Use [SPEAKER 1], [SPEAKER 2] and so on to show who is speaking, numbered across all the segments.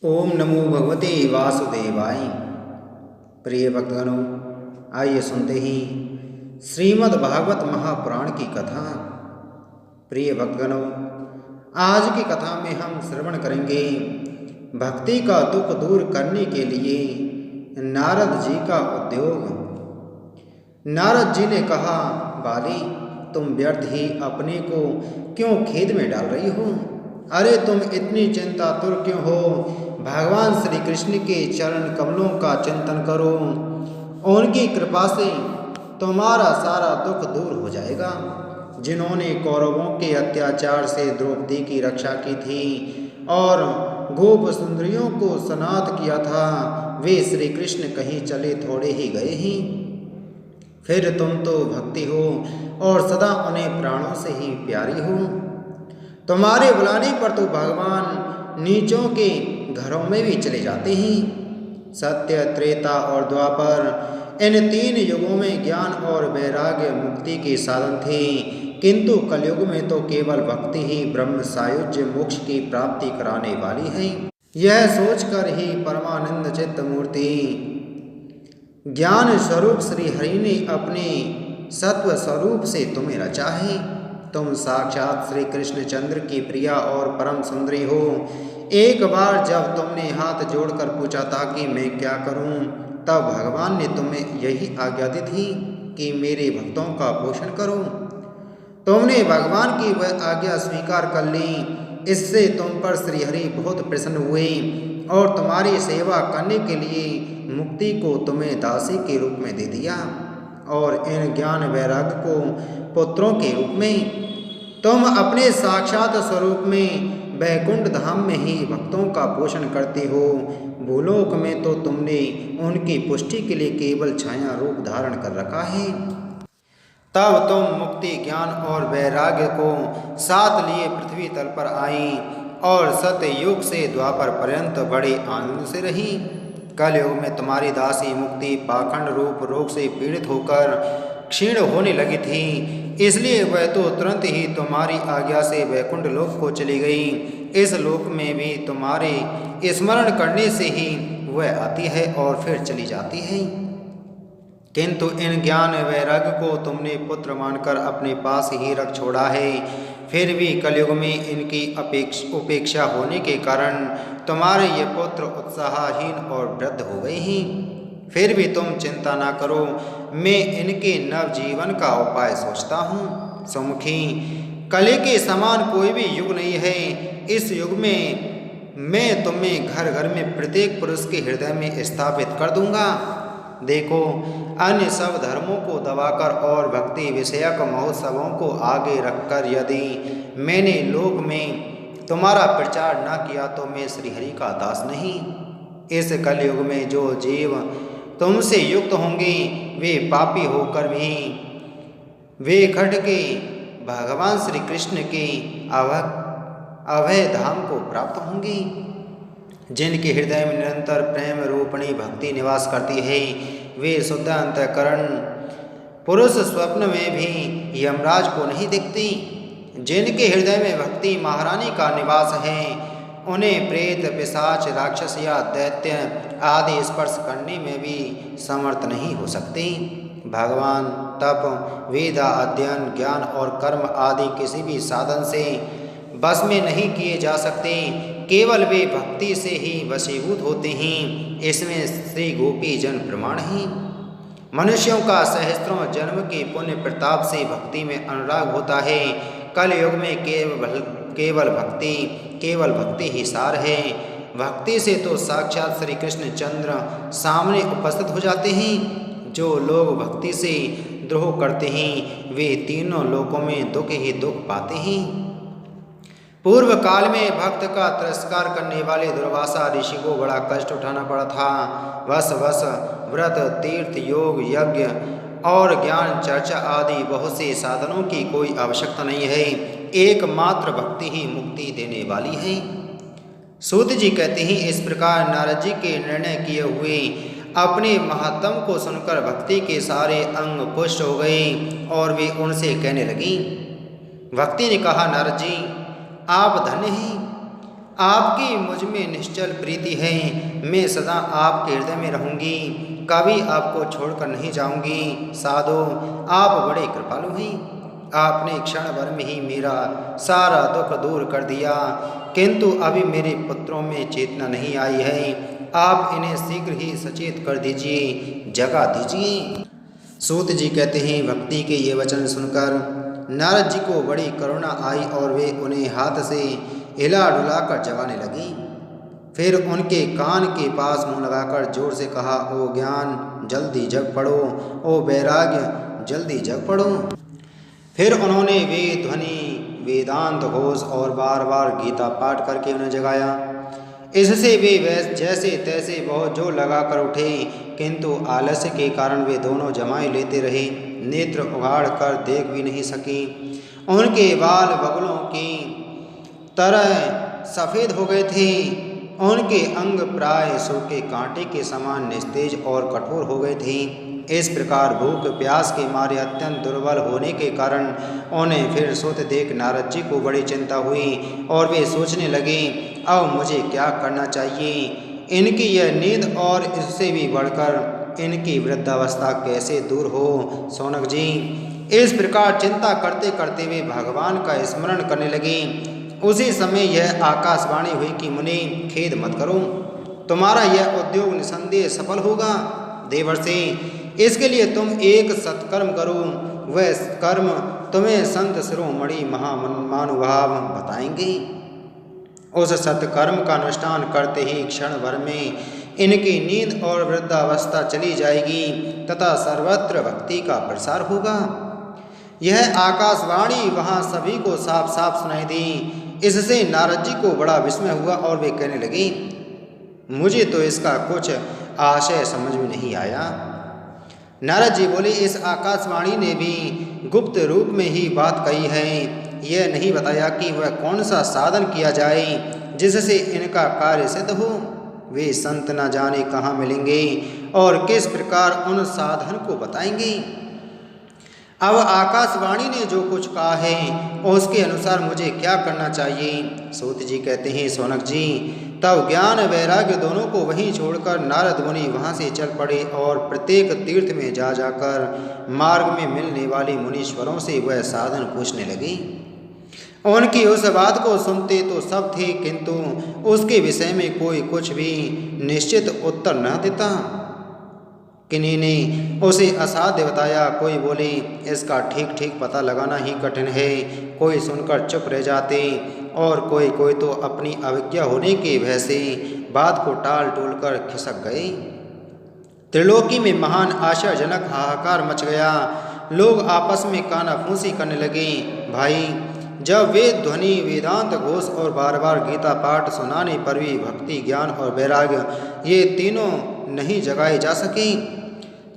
[SPEAKER 1] ओम नमो भगवते वासुदेवाय। प्रिय भक्तगणों, आइए सुनते ही श्रीमद् भागवत महापुराण की कथा। प्रिय भक्तगणों, आज की कथा में हम श्रवण करेंगे भक्ति का दुख दूर करने के लिए नारद जी का उद्योग। नारद जी ने कहा, बाली, तुम व्यर्थ ही अपने को क्यों खेद में डाल रही हो? अरे तुम इतनी चिंतातुर क्यों हो? भगवान श्री कृष्ण के चरण कमलों का चिंतन करो, उनकी कृपा से तुम्हारा सारा दुख दूर हो जाएगा। जिन्होंने कौरवों के अत्याचार से द्रौपदी की रक्षा की थी और गोप सुंदरियों को सनाथ किया था, वे श्री कृष्ण कहीं चले थोड़े ही गए ही। फिर तुम तो भक्ति हो और सदा उन्हें प्राणों से ही प्यारी हो। तुम्हारे बुलाने पर तो भगवान नीचों के घरों में भी चले जाते हैं। सत्य, त्रेता और द्वापर, इन तीन युगों में ज्ञान और वैराग्य मुक्ति के साधन थे, किंतु कलयुग में तो केवल भक्ति ही ब्रह्म सायुज्य मोक्ष की प्राप्ति कराने वाली है। यह सोचकर ही परमानंद चित्त मूर्ति ज्ञान स्वरूप श्री हरि ने अपने सत्व स्वरूप से तुम्हें रचा है। तुम साक्षात श्री कृष्णचंद्र की प्रिया और परम सुंदरी हो। एक बार जब तुमने हाथ जोड़कर पूछा था कि मैं क्या करूं, तब भगवान ने तुम्हें यही आज्ञा दी थी कि मेरे भक्तों का पोषण करो। तुमने भगवान की वह आज्ञा स्वीकार कर ली। इससे तुम पर श्रीहरि बहुत प्रसन्न हुए और तुम्हारी सेवा करने के लिए मुक्ति को तुम्हें दासी के रूप में दे दिया और इन ज्ञान वैराग्य को पुत्रों के रूप में। तुम अपने साक्षात स्वरूप में वैकुंठ धाम में ही भक्तों का पोषण करते हो। भूलोक में तो तुमने उनकी पुष्टि के लिए केवल छाया रूप धारण कर रखा है। तब तुम मुक्ति, ज्ञान और वैराग्य को साथ लिए पृथ्वी तल पर आई और सतयुग से द्वापर पर्यंत बड़े आनंद से रही। कलयुग में तुम्हारी दासी मुक्ति पाखंड रूप रोग से पीड़ित होकर क्षीण होने लगी थी, इसलिए वह तो तुरंत ही तुम्हारी आज्ञा से वैकुंठ लोक को चली गई। इस लोक में भी तुम्हारे स्मरण करने से ही वह आती है और फिर चली जाती है। किंतु इन ज्ञान वैराग्य को तुमने पुत्र मानकर अपने पास ही रख छोड़ा है। फिर भी कलयुग में इनकी उपेक्षा होने के कारण तुम्हारे ये पुत्र उत्साहहीन और वृद्ध हो गए हैं। फिर भी तुम चिंता ना करो, मैं इनके नवजीवन का उपाय सोचता हूँ। सुमुखी, कली के समान कोई भी युग नहीं है। इस युग में मैं तुम्हें घर घर में प्रत्येक पुरुष के हृदय में स्थापित कर दूंगा। देखो, अन्य सब धर्मों को दबाकर और भक्ति विषयक महोत्सवों को आगे रखकर यदि मैंने लोक में तुम्हारा प्रचार न किया तो मैं श्रीहरि का दास नहीं। इस कलयुग में जो जीव तुमसे युक्त होंगे वे पापी होकर भी वे खट के भगवान श्री कृष्ण के अभय धाम को प्राप्त होंगे। जिनके हृदय में निरंतर प्रेम रूपणी भक्ति निवास करती है, वे शुद्ध अंतःकरण पुरुष स्वप्न में भी यमराज को नहीं दिखती। जिनके हृदय में भक्ति महारानी का निवास है, उन्हें प्रेत, पिशाच, राक्षस या दैत्य आदि स्पर्श करने में भी समर्थ नहीं हो सकते। भगवान तप, वेदा अध्ययन, ज्ञान और कर्म आदि किसी भी साधन से बस में नहीं किए जा सकते, केवल वे भक्ति से ही वशीभूत होते हैं। इसमें श्री गोपी जन प्रमाण हैं। मनुष्यों का सहस्त्रों जन्म के पुण्य प्रताप से भक्ति में अनुराग होता है। कल युग में केवल भक्ति ही सार है। भक्ति से तो साक्षात श्री कृष्ण चंद्र सामने उपस्थित हो जाते हैं। जो लोग भक्ति से द्रोह करते हैं वे तीनों लोकों में दुख ही दुख पाते हैं। पूर्व काल में भक्त का तिरस्कार करने वाले दुर्वासा ऋषि को बड़ा कष्ट उठाना पड़ा था। वस व्रत, तीर्थ, योग, यज्ञ और ज्ञान चर्चा आदि बहुत से साधनों की कोई आवश्यकता नहीं है। एकमात्र भक्ति ही मुक्ति देने वाली है। सूत जी कहते हैं, इस प्रकार नारद जी के निर्णय किए हुए अपने महात्म को सुनकर भक्ति के सारे अंग पुष्ट हो गए और वे उनसे कहने लगी। भक्ति ने कहा, नारद जी, आप धन्य हैं। आपकी मुझ में निश्चल प्रीति है। मैं सदा आपके हृदय में रहूंगी, कभी आपको छोड़कर नहीं जाऊंगी। साधो, आप बड़े कृपालु हैं। आपने क्षण भर में ही मेरा सारा दुख दूर कर दिया, किंतु अभी मेरे पुत्रों में चेतना नहीं आई है। आप इन्हें शीघ्र ही सचेत कर दीजिए, जगा दीजिए। सूत जी कहते हैं, भक्ति के ये वचन सुनकर नारद जी को बड़ी करुणा आई और वे उन्हें हाथ से हिला डुलाकर जगाने लगी। फिर उनके कान के पास मुंह लगाकर जोर से कहा, ओ ज्ञान जल्दी जग पड़ो, ओ वैराग्य जल्दी जग पड़ो। फिर उन्होंने वेद ध्वनि, वेदांत घोष और बार बार गीता पाठ करके उन्हें जगाया। इससे वे जैसे तैसे बहुत जोर लगा कर उठे, किंतु आलस्य के कारण वे दोनों जमाए लेते रहे, नेत्र उघाड़ कर देख भी नहीं सके। उनके बाल बगुलों की तरह सफ़ेद हो गए थे। उनके अंग प्राय सूखे कांटे के समान निस्तेज और कठोर हो गए थे। इस प्रकार भूख प्यास के मारे अत्यंत दुर्बल होने के कारण उन्हें फिर सोते देख नारद जी को बड़ी चिंता हुई और वे सोचने लगे, अब मुझे क्या करना चाहिए। इनकी यह नींद और इससे भी बढ़कर इनकी वृद्धावस्था कैसे दूर हो। सौनक जी इस प्रकार चिंता करते करते वे भगवान का स्मरण करने लगे। उसी समय यह आकाशवाणी हुई कि मुनि, खेद मत करो, तुम्हारा यह उद्योग निसंदेह सफल होगा। देवर्षि, इसके लिए तुम एक सत्कर्म करो, वह कर्म तुम्हें संत शिरोमणि महानुभाव बताएंगे। उस सत्कर्म का अनुष्ठान करते ही क्षण भर में इनकी नींद और वृद्धावस्था चली जाएगी तथा सर्वत्र भक्ति का प्रसार होगा। यह आकाशवाणी वहाँ सभी को साफ साफ सुनाई दी। इससे नारद जी को बड़ा विस्मय हुआ और वे कहने लगे, मुझे तो इसका कुछ आशय समझ में नहीं आया। नारद जी बोले, इस आकाशवाणी ने भी गुप्त रूप में ही बात कही है। यह नहीं बताया कि वह कौन सा साधन किया जाए जिससे इनका कार्य सिद्ध हो। वे संत न जाने कहाँ मिलेंगे और किस प्रकार उन साधन को बताएंगे। अब आकाशवाणी ने जो कुछ कहा है उसके अनुसार मुझे क्या करना चाहिए। सूत जी कहते हैं, सौनक जी, तब ज्ञान वैराग्य दोनों को वहीं छोड़कर नारद मुनि वहाँ से चल पड़े और प्रत्येक तीर्थ में जा जाकर मार्ग में मिलने वाले मुनीश्वरों से वह साधन पूछने लगे। उनकी उस बात को सुनते तो सब थे, किंतु उसके विषय में कोई कुछ भी निश्चित उत्तर न देता। किन्हीं ने उसे असाध्य बताया, कोई बोले इसका ठीक ठीक पता लगाना ही कठिन है, कोई सुनकर चुप रह जाते और कोई तो अपनी अविज्ञा होने के भय से बात को टाल टोल कर खिसक गए। त्रिलोकी में महान आश्चर्यजनक हाहाकार मच गया। लोग आपस में कानाफूसी करने लगे। भाई, जब वेद ध्वनि, वेदांत घोष और बार बार गीता पाठ सुनाने पर भी भक्ति, ज्ञान और वैराग्य ये तीनों नहीं जगाए जा सके,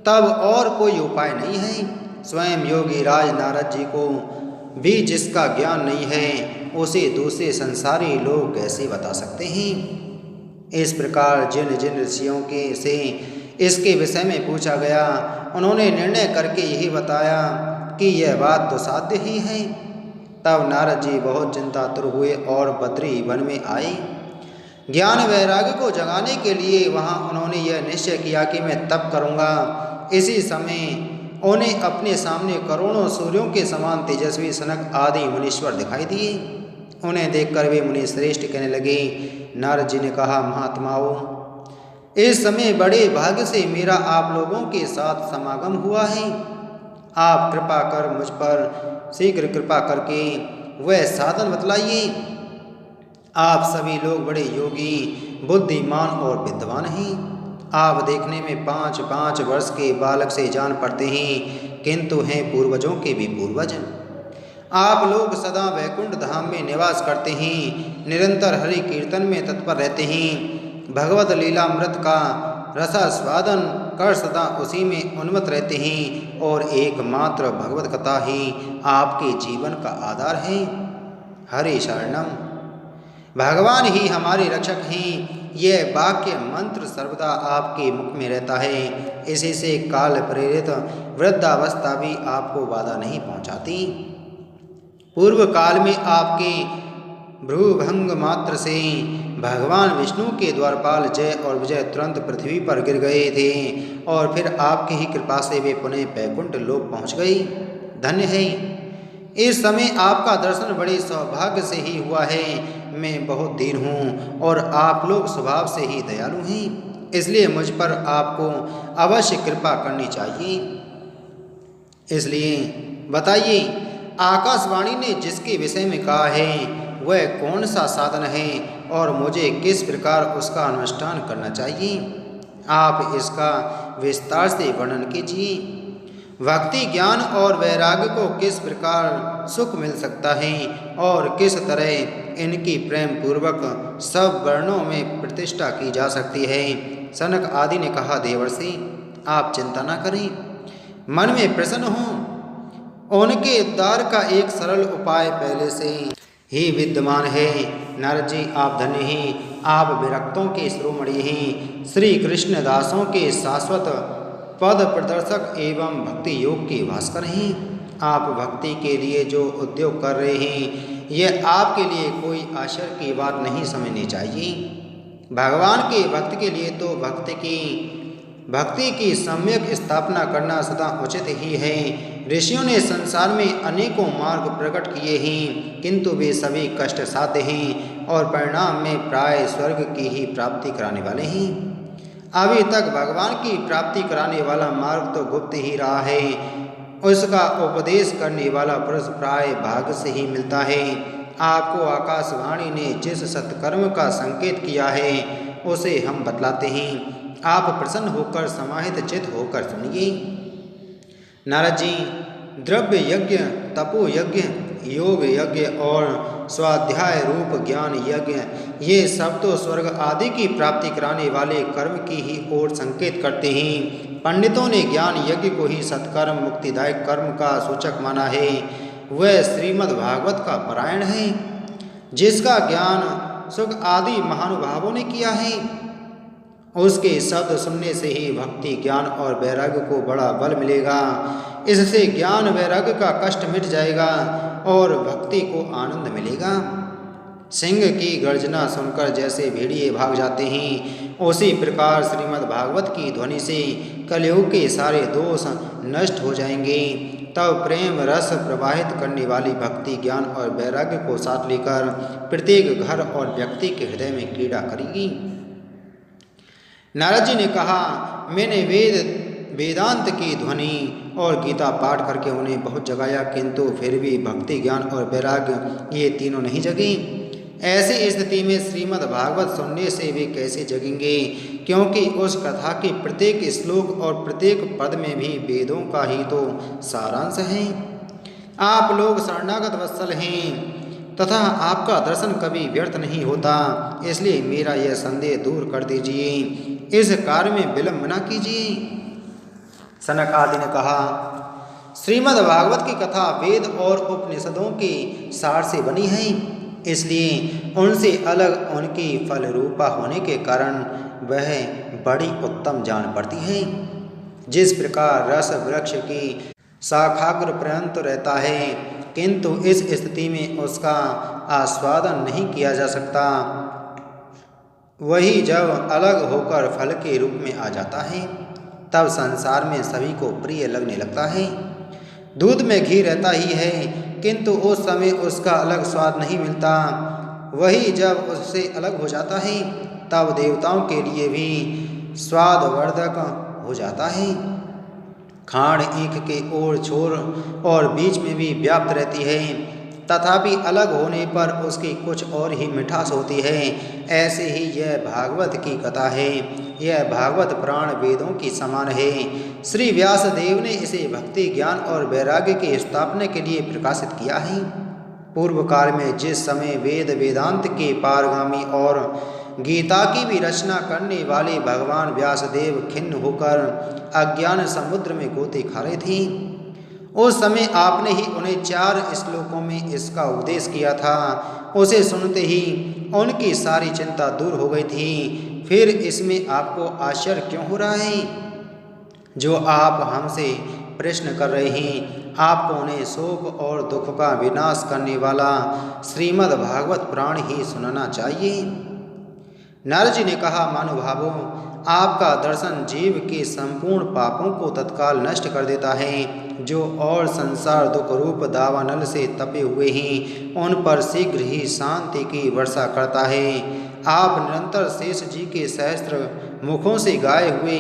[SPEAKER 1] तब और कोई उपाय नहीं है। स्वयं योगी राज नारद जी को भी जिसका ज्ञान नहीं है उसे दूसरे संसारी लोग कैसे बता सकते हैं। इस प्रकार जिन जिन ऋषियों के से इसके विषय में पूछा गया, उन्होंने निर्णय करके यही बताया कि यह बात तो साध्य ही है। तब नारद जी बहुत चिंतातुर हुए और बद्री वन में आए। ज्ञान वैराग्य को जगाने के लिए वहाँ उन्होंने यह निश्चय किया कि मैं तप करूँगा। इसी समय उन्हें अपने सामने करोड़ों सूर्यों के समान तेजस्वी सनक आदि मुनीश्वर दिखाई दिए। उन्हें देखकर वे मुनि श्रेष्ठ कहने लगे। नारद जी ने कहा, महात्माओं, इस समय बड़े भाग्य से मेरा आप लोगों के साथ समागम हुआ है। आप कृपा कर मुझ पर शीघ्र कृपा करके वह साधन बतलाइए। आप सभी लोग बड़े योगी, बुद्धिमान और विद्वान हैं। आप देखने में 5-5 वर्ष के बालक से जान पड़ते हैं, किंतु हैं पूर्वजों के भी पूर्वज। आप लोग सदा वैकुंठ धाम में निवास करते हैं, निरंतर हरि कीर्तन में तत्पर रहते हैं, भगवत लीलामृत का रसास्वादन कर सदा उसी में उन्मत्त रहते हैं और एकमात्र भगवत कथा ही आपके जीवन का आधार है। हरि शरणम, भगवान ही हमारे रक्षक हैं। यह वाक्य मंत्र सर्वदा आपके मुख में रहता है। इसी से काल प्रेरित वृद्धावस्था भी आपको बाधा नहीं पहुंचाती। पूर्व काल में आपके भ्रूभंग मात्र से भगवान विष्णु के द्वारपाल जय और विजय तुरंत पृथ्वी पर गिर गए थे और फिर आपकी ही कृपा से वे पुनः बैकुंठ लोक पहुँच गई। धन्य है, इस समय आपका दर्शन बड़े सौभाग्य से ही हुआ है। मैं बहुत दीन हूँ और आप लोग स्वभाव से ही दयालु हैं, इसलिए मुझ पर आपको अवश्य कृपा करनी चाहिए। इसलिए बताइए, आकाशवाणी ने जिसके विषय में कहा है वह कौन सा साधन है और मुझे किस प्रकार उसका अनुष्ठान करना चाहिए? आप इसका विस्तार से वर्णन कीजिए। भक्ति, ज्ञान और वैराग्य को किस प्रकार सुख मिल सकता है और किस तरह इनकी प्रेम पूर्वक सब वर्णों में प्रतिष्ठा की जा सकती है? सनक आदि ने कहा, देवर्षि आप चिंता न करें, मन में प्रसन्न हों। उनके उद्धार का एक सरल उपाय पहले से ही विद्यमान है। नारद जी आप धन्य हैं, आप विरक्तों के शिरोमणि हैं, श्री कृष्ण दासों के शाश्वत पद प्रदर्शक एवं भक्ति योग के भास्कर हैं। आप भक्ति के लिए जो उद्योग कर रहे हैं यह आपके लिए कोई आश्चर्य की बात नहीं समझनी चाहिए। भगवान के भक्त के लिए तो भक्ति की सम्यक स्थापना करना सदा उचित ही है। ऋषियों ने संसार में अनेकों मार्ग प्रकट किए हैं, किंतु वे सभी कष्ट साध्य हैं और परिणाम में प्राय स्वर्ग की ही प्राप्ति कराने वाले हैं। अभी तक भगवान की प्राप्ति कराने वाला मार्ग तो गुप्त ही रहा है। उसका उपदेश करने वाला पुरुष प्राय भाग्य से ही मिलता है। आपको आकाशवाणी ने जिस सत्कर्म का संकेत किया है उसे हम बतलाते हैं। आप प्रसन्न होकर समाहित चित्त होकर सुनिए। नारद जी, द्रव्य यज्ञ, तपो यज्ञ, योग यज्ञ और स्वाध्याय रूप ज्ञान यज्ञ, ये सब तो स्वर्ग आदि की प्राप्ति कराने वाले कर्म की ही ओर संकेत करते हैं। पंडितों ने ज्ञान यज्ञ को ही सत्कर्म मुक्तिदायक कर्म का सूचक माना है। वह श्रीमद् भागवत का पारायण है, जिसका ज्ञान सुख आदि महानुभावों ने किया है। उसके शब्द सुनने से ही भक्ति, ज्ञान और वैराग्य को बड़ा बल मिलेगा। इससे ज्ञान वैराग्य का कष्ट मिट जाएगा और भक्ति को आनंद मिलेगा। सिंह की गर्जना सुनकर जैसे भेड़िए भाग जाते हैं, उसी प्रकार श्रीमद् भागवत की ध्वनि से कलयुग के सारे दोष नष्ट हो जाएंगे। तब प्रेम रस प्रवाहित करने वाली भक्ति, ज्ञान और वैराग्य को साथ लेकर प्रत्येक घर और व्यक्ति के हृदय में क्रीड़ा करेगी। नारद जी ने कहा, मैंने वेदांत की ध्वनि और गीता पाठ करके उन्हें बहुत जगाया, किंतु फिर भी भक्ति, ज्ञान और वैराग्य ये तीनों नहीं जगे। ऐसी स्थिति में श्रीमद् भागवत सुनने से वे कैसे जगेंगे? क्योंकि उस कथा के प्रत्येक श्लोक और प्रत्येक पद में भी वेदों का ही तो सारांश है। आप लोग शरणागत वत्सल हैं तथा आपका दर्शन कभी व्यर्थ नहीं होता, इसलिए मेरा यह संदेह दूर कर दीजिए। इस कार्य में विलंब न कीजिए। सनक आदि ने कहा, श्रीमद् भागवत की कथा वेद और उपनिषदों के सार से बनी है, इसलिए उनसे अलग उनकी फल रूपा होने के कारण वह बड़ी उत्तम जान पड़ती है। जिस प्रकार रस वृक्ष की शाखाग्र पर्यंत रहता है, किंतु इस स्थिति में उसका आस्वादन नहीं किया जा सकता, वही जब अलग होकर फल के रूप में आ जाता है तब संसार में सभी को प्रिय लगने लगता है। दूध में घी रहता ही है, किंतु उस समय उसका अलग स्वाद नहीं मिलता, वही जब उससे अलग हो जाता है तब देवताओं के लिए भी स्वादवर्धक हो जाता है। खांड ईख के ओर छोर और बीच में भी व्याप्त रहती है, तथापि अलग होने पर उसकी कुछ और ही मिठास होती है। ऐसे ही यह भागवत की कथा है। यह भागवत पुराण वेदों की समान है। श्री व्यास देव ने इसे भक्ति, ज्ञान और वैराग्य की स्थापना के लिए प्रकाशित किया है। पूर्व काल में जिस समय वेद वेदांत के पारगामी और गीता की भी रचना करने वाले भगवान व्यासदेव खिन्न होकर अज्ञान समुद्र में गोते खा रहे थे, उस समय आपने ही उन्हें 4 श्लोकों में इसका उपदेश किया था। उसे सुनते ही उनकी सारी चिंता दूर हो गई थी। फिर इसमें आपको आश्चर्य क्यों हो रहा है? जो आप हमसे प्रश्न कर रहे हैं, आपको उन्हें शोक और दुख का विनाश करने वाला श्रीमद् भागवत पुराण ही सुनाना चाहिए। नारद जी ने कहा, महानुभावों, आपका दर्शन जीव के संपूर्ण पापों को तत्काल नष्ट कर देता है। जो और संसार दुख रूप दावानल से तपे हुए हैं, उन पर शीघ्र ही शांति की वर्षा करता है। आप निरंतर शेष जी के सहस्त्र मुखों से गाए हुए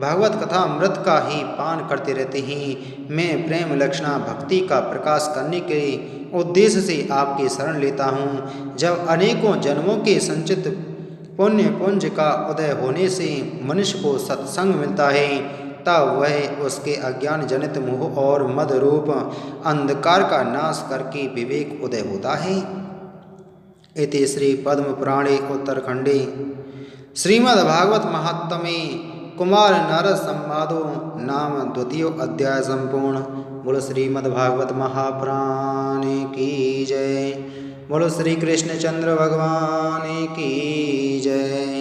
[SPEAKER 1] भगवत कथा अमृत का ही पान करते रहते हैं। मैं प्रेम लक्षणा भक्ति का प्रकाश करने के उद्देश्य से आपकी शरण लेता हूँ। जब अनेकों जन्मों के संचित पुण्य पुंज का उदय होने से मनुष्य को सत्संग मिलता है, तब वह उसके अज्ञान जनित मोह और मद रूप अंधकार का नाश करके विवेक उदय होता है। इति श्री पद्म पुराणे उत्तरखंडे श्रीमद्भागवत महात्म्ये कुमार नारद संवादो नाम द्वितीय अध्याय संपूर्ण। बोलो श्रीमद्भागवत महापुराण की जय। बोलो श्री कृष्णचंद्र भगवान की जय।